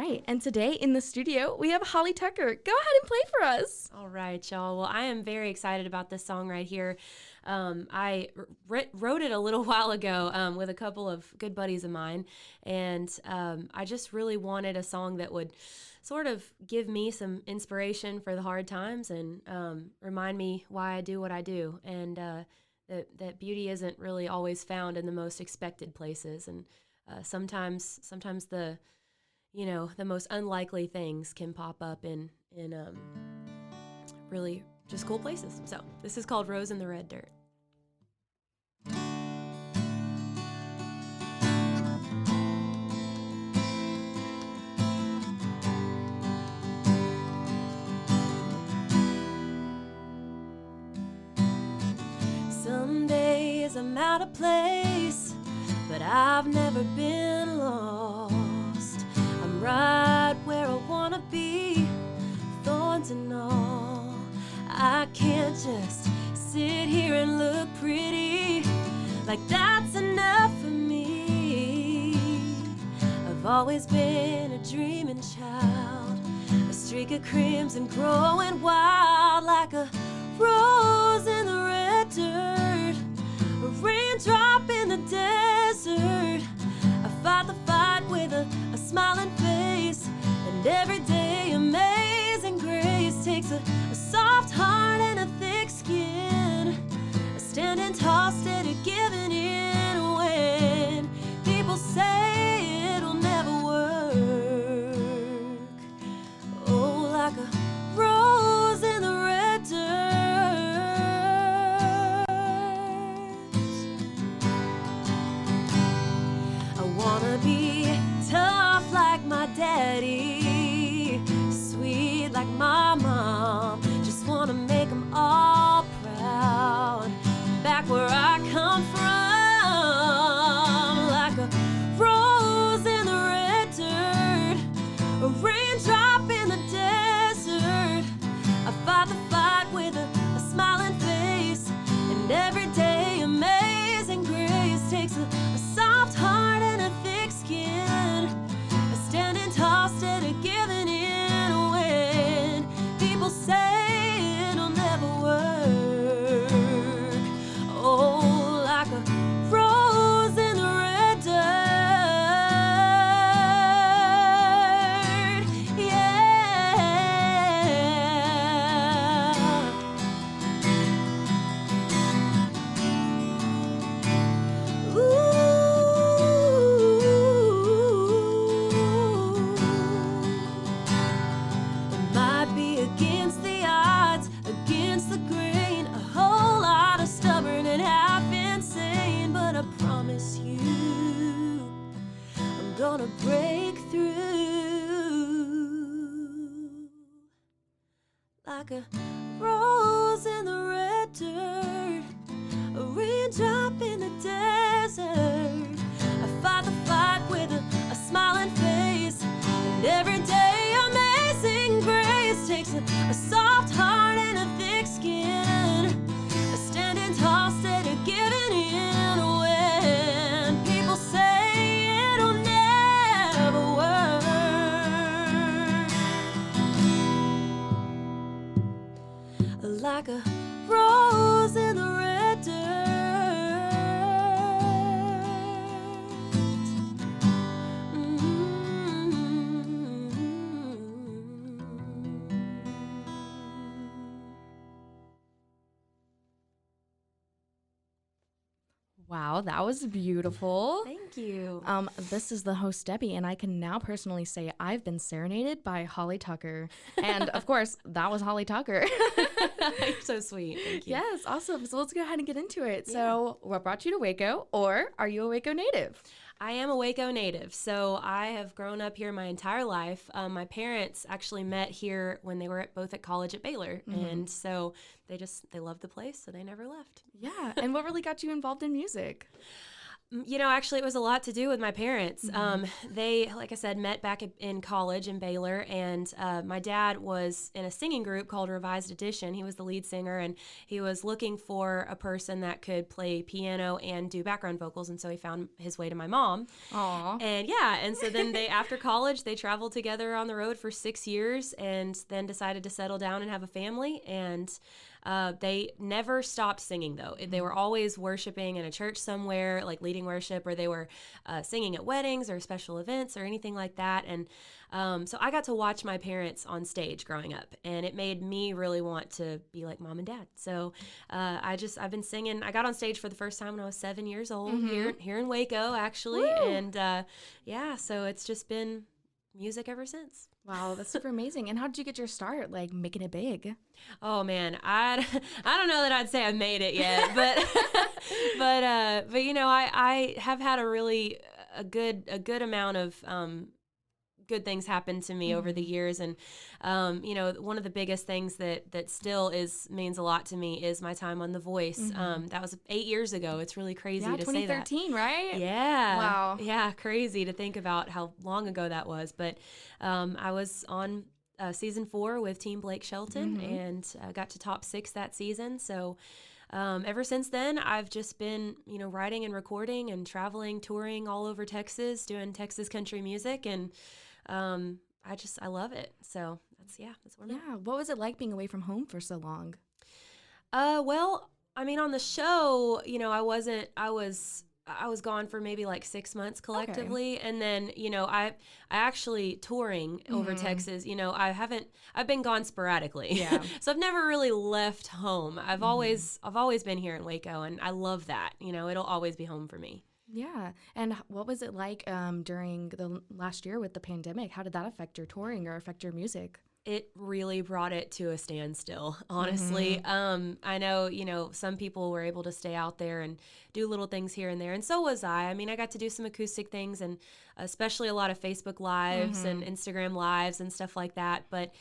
right, and today in the studio, we have Holly Tucker. Go ahead and play for us. All right, y'all. Well, I am very excited about this song right here. I wrote it a little while ago with a couple of good buddies of mine, and I just really wanted a song that would sort of give me some inspiration for the hard times and remind me why I do what I do, and that beauty isn't really always found in the most expected places, and sometimes the most unlikely things can pop up in really just cool places. So this is called Rose in the Red Dirt. Some days I'm out of place, but I've never been lost. I'm right where I wanna be, thorns and all. I can't just sit here and look pretty, like that's enough for me. I've always been a dreaming child, a streak of crimson growing wild, like a rose in the red dirt, a raindrop in the desert. I fight the fight with a smiling face, and every day amazing grace takes a soft heart and a thick skin, standing tall, steady, giving in when people say it'll never work. Oh, like a rose in the red dirt. I wanna be tough like my daddy, sweet like my mom, just wanna make them all proud, back where I come from, like a rose in the red dirt, a raindrop in the desert. I fight the fight with a smiling face, and every day amazing grace takes a soft heart and a thick skin, standing tall, steady, giving in when people say it'll never work. Oh, like a rose in the red dirt. Yeah. It might be against the odds, against the grain, a whole lot of stubborn and half insane, but I promise you, I'm gonna break through, like a rose in the red dirt, a raindrop in the desert. I fight the fight with a smiling face, and every day amazing grace takes a soft heart and a thick skin, standing tall, steady, giving in when people say it'll never work. Like a rose in the red dirt. Wow, that was beautiful. Thank you. This is the host, Debbie, and I can now personally say I've been serenaded by Holly Tucker. And of course, that was Holly Tucker. You're so sweet. Thank you. Yes, awesome. So let's go ahead and get into it. Yeah. So what brought you to Waco, or are you a Waco native? I am a Waco native, so I have grown up here my entire life. My parents actually met here when they were both at college at Baylor, and so they loved the place, so they never left. Yeah, and what really got you involved in music? Actually, it was a lot to do with my parents. They, like I said, met back in college in Baylor, and my dad was in a singing group called Revised Edition. He was the lead singer, and he was looking for a person that could play piano and do background vocals, and so he found his way to my mom. Aw. And so then after college, they traveled together on the road for 6 years, and then decided to settle down and have a family, and they never stopped singing, though. They were always worshiping in a church somewhere, like leading worship, or they were singing at weddings or special events or anything like that. And so I got to watch my parents on stage growing up, and it made me really want to be like mom and dad. So I've been singing. I got on stage for the first time when I was 7 years old here in Waco, actually. Woo! And so it's just been music ever since. Wow, that's super amazing. And how did you get your start, like making it big? Oh man, I don't know that I'd say I've made it yet, but but I have had a good amount of good things happen to me over the years, and one of the biggest things that still means a lot to me is my time on The Voice. That was 8 years ago. It's really crazy to say that. 2013, right? Yeah. Wow. Yeah, crazy to think about how long ago that was. But I was on season 4 with Team Blake Shelton, and got to top 6 that season. So ever since then, I've just been, writing and recording and traveling, touring all over Texas, doing Texas country music, and I love it. So that's what I'm at. Yeah. What was it like being away from home for so long? Well, I mean, on the show, I was gone for maybe like 6 months collectively. Okay. And then, I actually touring over Texas, I've been gone sporadically. Yeah. So I've never really left home. I've always been here in Waco, and I love that. It'll always be home for me. Yeah. And what was it like during the last year with the pandemic? How did that affect your touring or affect your music? It really brought it to a standstill, honestly. I know, some people were able to stay out there and do little things here and there, and so was I. I mean, I got to do some acoustic things, and especially a lot of Facebook Lives and Instagram Lives and stuff like that. But,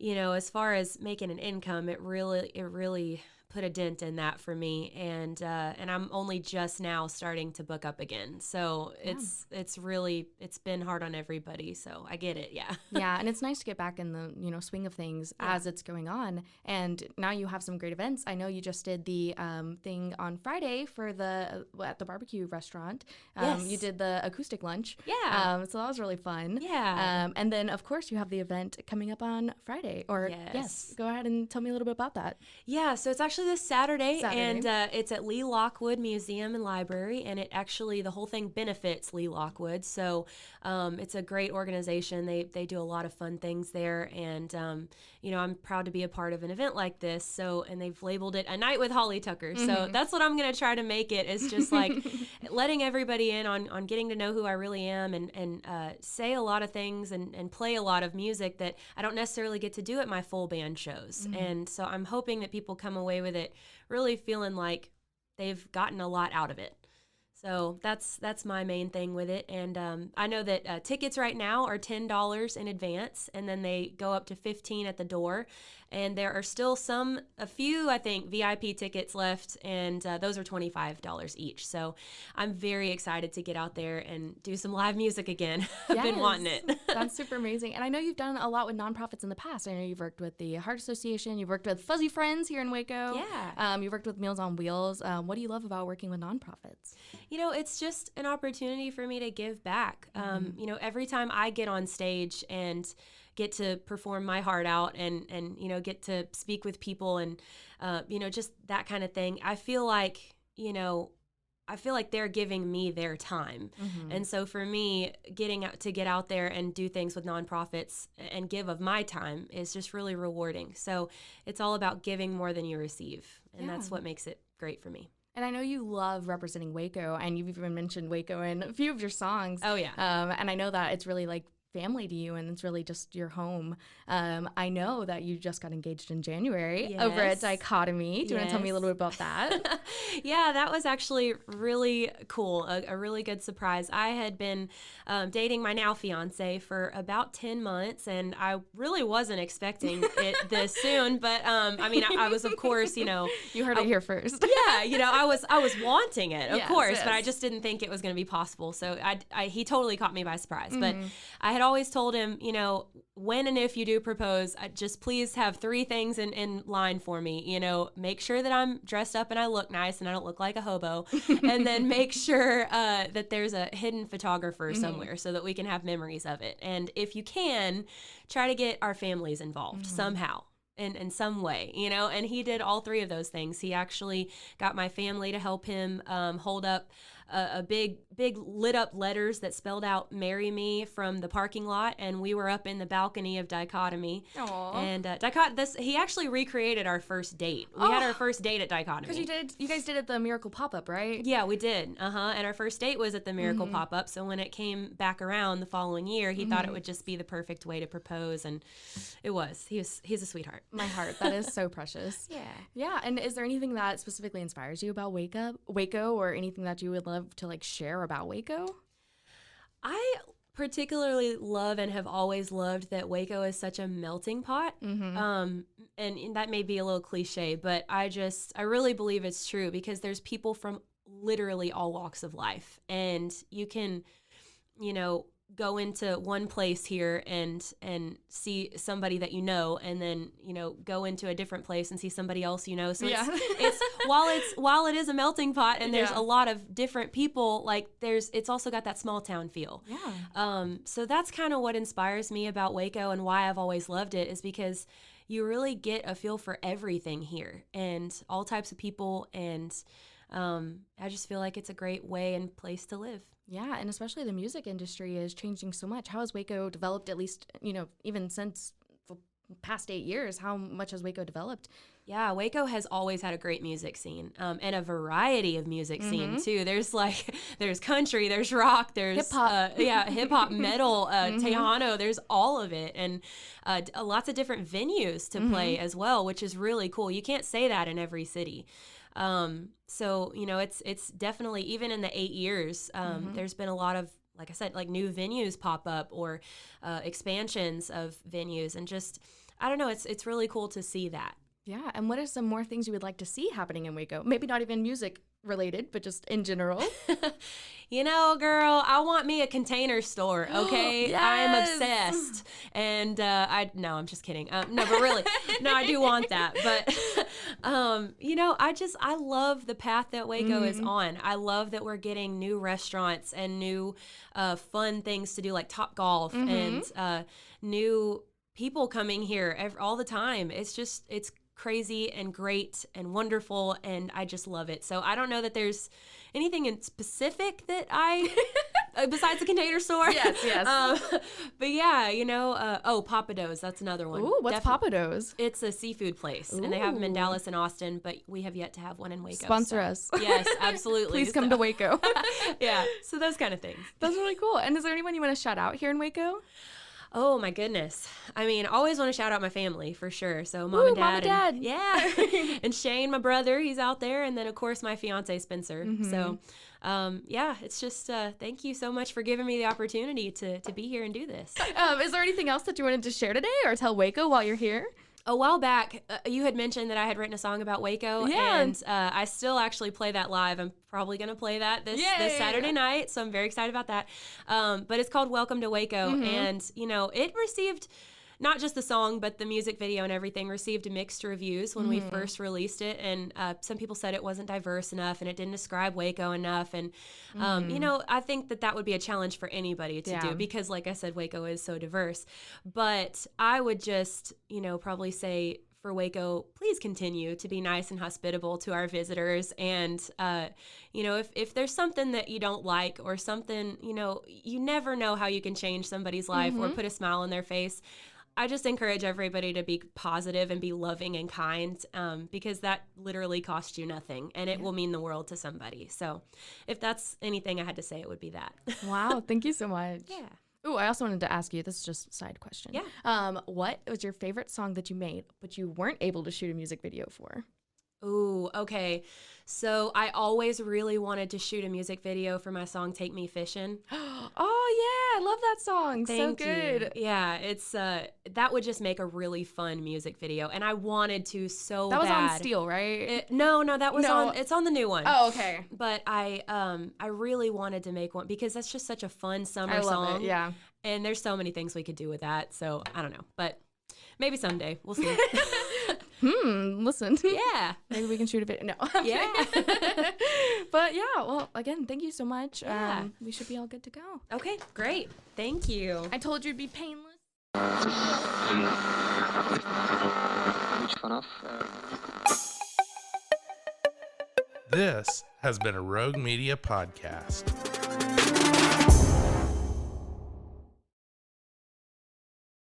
as far as making an income, it really put a dent in that for me, and I'm only just now starting to book up again. So it's been hard on everybody. So I get it. Yeah. Yeah, and it's nice to get back in the swing of things as it's going on. And now you have some great events. I know you just did the thing on Friday for at the barbecue restaurant. Yes. You did the acoustic lunch. Yeah. So that was really fun. Yeah. And then of course you have the event coming up on Friday. Yes. Go ahead and tell me a little bit about that. Yeah. So it's actually this Saturday. And it's at Lee Lockwood Museum and Library, and the whole thing benefits Lee Lockwood. So it's a great organization. They do a lot of fun things there, and I'm proud to be a part of an event like this. So, and they've labeled it A Night with Holly Tucker. So that's what I'm going to try to make it, is just like letting everybody in on getting to know who I really am, and say a lot of things and play a lot of music that I don't necessarily get to do at my full band shows. And so I'm hoping that people come away with it really feeling like they've gotten a lot out of it. So that's my main thing with it. And I know that tickets right now are $10 in advance, and then they go up to $15 at the door. And there are still a few, I think, VIP tickets left, and those are $25 each. So I'm very excited to get out there and do some live music again. I've been wanting it. That's super amazing. And I know you've done a lot with nonprofits in the past. I know you've worked with the Heart Association, you've worked with Fuzzy Friends here in Waco. Yeah. You've worked with Meals on Wheels. What do you love about working with nonprofits? It's just an opportunity for me to give back. Every time I get on stage and get to perform my heart out and get to speak with people and, just that kind of thing, I feel like they're giving me their time. And so for me, get out there and do things with nonprofits and give of my time is just really rewarding. So it's all about giving more than you receive. And that's what makes it great for me. And I know you love representing Waco, and you've even mentioned Waco in a few of your songs. Oh, yeah. And I know that it's really like family to you, and it's really just your home. I know that you just got engaged in January over at Dichotomy. Do you want to tell me a little bit about that? Yeah, that was actually really cool, a really good surprise. I had been dating my now fiance for about 10 months, and I really wasn't expecting it this soon, but I mean, I was, of course, you heard it here first. Yeah, I was wanting it, of course, yes. But I just didn't think it was going to be possible. So he totally caught me by surprise. But I had always told him, when and if you do propose, just please have 3 things in line for me. Make sure that I'm dressed up and I look nice and I don't look like a hobo. And then make sure that there's a hidden photographer somewhere so that we can have memories of it. And if you can, try to get our families involved somehow. In some way, and he did all 3 of those things. He actually got my family to help him hold up a big lit up letters that spelled out "Marry Me" from the parking lot, and we were up in the balcony of Dichotomy. Aww. And he actually recreated our first date. We had our first date at Dichotomy. Because you guys did it at the Miracle Pop-Up, right? Yeah, we did. And our first date was at the Miracle Pop-Up. So when it came back around the following year, he thought it would just be the perfect way to propose, and it was. He's a sweetheart. My heart. That is so precious. Yeah. And is there anything that specifically inspires you about Waco, or anything that you would love to share about Waco? I particularly love and have always loved that Waco is such a melting pot. And that may be a little cliche, but I really believe it's true, because there's people from literally all walks of life, and you can, go into one place here and see somebody that and then go into a different place and see somebody else so it's while it is a melting pot and there's a lot of different people, it's also got that small town feel. So that's kind of what inspires me about Waco, and why I've always loved it, is because you really get a feel for everything here and all types of people, and I just feel like it's a great way and place to live. Yeah, and especially the music industry is changing so much. How has Waco developed, at least, even since the past 8 years? How much has Waco developed? Yeah, Waco has always had a great music scene, and a variety of music scene, too. There's country, there's rock, there's hip-hop. Hip-hop, metal, Tejano, there's all of it, and lots of different venues to play as well, which is really cool. You can't say that in every city. So, it's definitely, even in the 8 years, there's been a lot of, like I said, new venues pop up, or expansions of venues, and just, I don't know, it's really cool to see that. Yeah, and what are some more things you would like to see happening in Waco? Maybe not even music related, but just in general. Girl, I want me a Container Store, okay? Yes! I'm obsessed. And no, I'm just kidding. No, but really, no, I do want that. But, I love the path that Waco is on. I love that we're getting new restaurants and new fun things to do, like Top Golf, and new people coming here all the time. It's crazy and great and wonderful, and I just love it. So I don't know that there's anything in specific that I besides the Container Store. Yes. But yeah, Pappadeaux's, that's another one. Ooh, what's Pappadeaux's? It's a seafood place. Ooh. And they have them in Dallas and Austin, but we have yet to have one in Waco. Sponsor us. Yes, absolutely. Please come to Waco. Yeah, so those kind of things. That's really cool. And is there anyone you want to shout out here in Waco? Oh my goodness. I mean, always want to shout out my family for sure. So mom and dad. Yeah. And Shane, my brother, he's out there. And then of course my fiance, Spencer. So it's just, thank you so much for giving me the opportunity to be here and do this. Is there anything else that you wanted to share today or tell Waco while you're here? A while back, you had mentioned that I had written a song about Waco, and I still actually play that live. I'm probably going to play that this Saturday night, so I'm very excited about that. But it's called Welcome to Waco, and, it received not just the song, but the music video and everything received mixed reviews when we first released it. And some people said it wasn't diverse enough and it didn't describe Waco enough. And, I think that would be a challenge for anybody to do because, like I said, Waco is so diverse. But I would just, probably say, for Waco, please continue to be nice and hospitable to our visitors. And, if there's something that you don't like or something, you never know how you can change somebody's life or put a smile on their face. I just encourage everybody to be positive and be loving and kind because that literally costs you nothing and it will mean the world to somebody. So if that's anything I had to say, it would be that. Wow. Thank you so much. Yeah. Ooh, I also wanted to ask you, this is just a side question. Yeah. What was your favorite song that you made, but you weren't able to shoot a music video for? Ooh, okay. So I always really wanted to shoot a music video for my song Take Me Fishing. Oh, yeah. I love that song. Thank so good. you. Yeah, it's that would just make a really fun music video, and I wanted to so That was bad. on Steel, right? No, that was No. on. It's on the new one. Oh, okay. But I really wanted to make one because that's just such a fun summer I love song. it. Yeah. And there's so many things we could do with that. So I don't know, but maybe someday we'll see. Listen. Yeah. Maybe we can shoot a video. No. I'm Yeah. kidding. But yeah, well, again, thank you so much. Yeah. We should be all good to go. Okay, great. Thank you. I told you it'd be painless. This has been a Rogue Media podcast.